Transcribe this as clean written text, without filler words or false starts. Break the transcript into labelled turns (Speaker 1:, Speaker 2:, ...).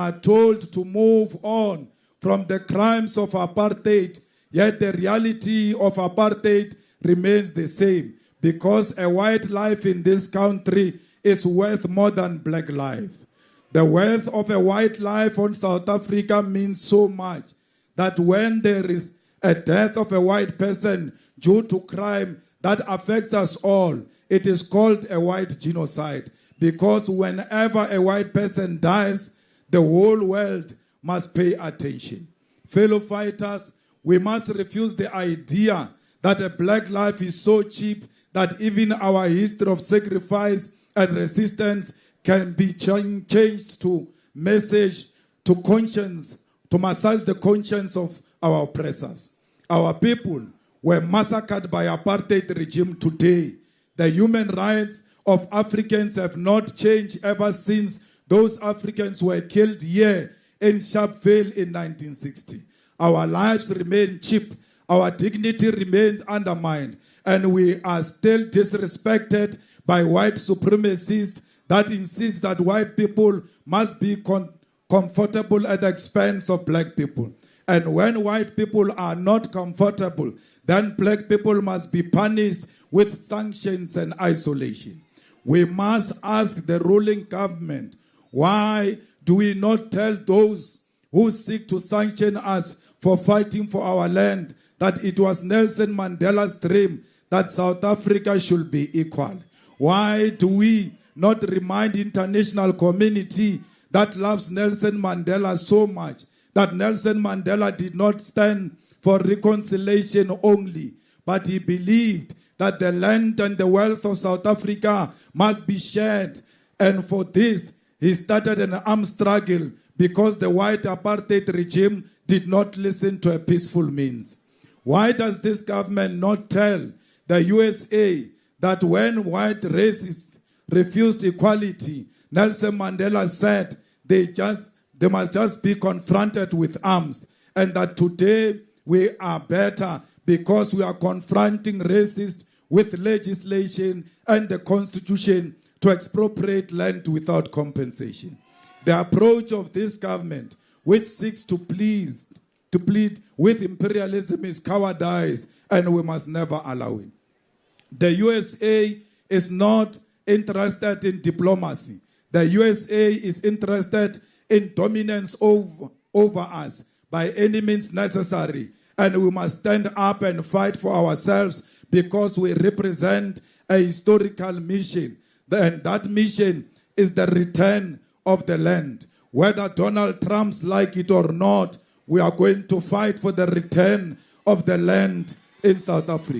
Speaker 1: are told to move on from the crimes of apartheid, yet the reality of apartheid remains the same, because a white life in this country is worth more than black life. The worth of a white life on South Africa means so much that when there is a death of a white person due to crime that affects us all, it is called a white genocide. Because whenever a white person dies, the whole world must pay attention. Fellow fighters, we must refuse the idea that a black life is so cheap that even our history of sacrifice and resistance can be changed to message to conscience, to massage the conscience of our oppressors. Our people were massacred by apartheid regime today. The human rights of Africans have not changed ever since those Africans were killed here in Sharpeville in 1960. Our lives remain cheap, our dignity remains undermined, and we are still disrespected by white supremacists that insist that white people must be comfortable at the expense of black people. And when white people are not comfortable, then black people must be punished with sanctions and isolation. We must ask the ruling government, why do we not tell those who seek to sanction us for fighting for our land that it was Nelson Mandela's dream that South Africa should be equal? Why do we not remind the international community that loves Nelson Mandela so much that Nelson Mandela did not stand for reconciliation only, but he believed that the land and the wealth of South Africa must be shared. And for this, he started an armed struggle because the white apartheid regime did not listen to a peaceful means. Why does this government not tell the USA that when white racists refused equality, Nelson Mandela said they must just be confronted with arms, and that today we are better because we are confronting racists with legislation and the Constitution to expropriate land without compensation. The approach of this government, which seeks to plead with imperialism, is cowardice, and we must not allow it. The USA is not interested in diplomacy. The USA is interested in dominance over us by any means necessary. And we must stand up and fight for ourselves because we represent a historical mission. And that mission is the return of the land. Whether Donald Trump's like it or not, we are going to fight for the return of the land in South Africa.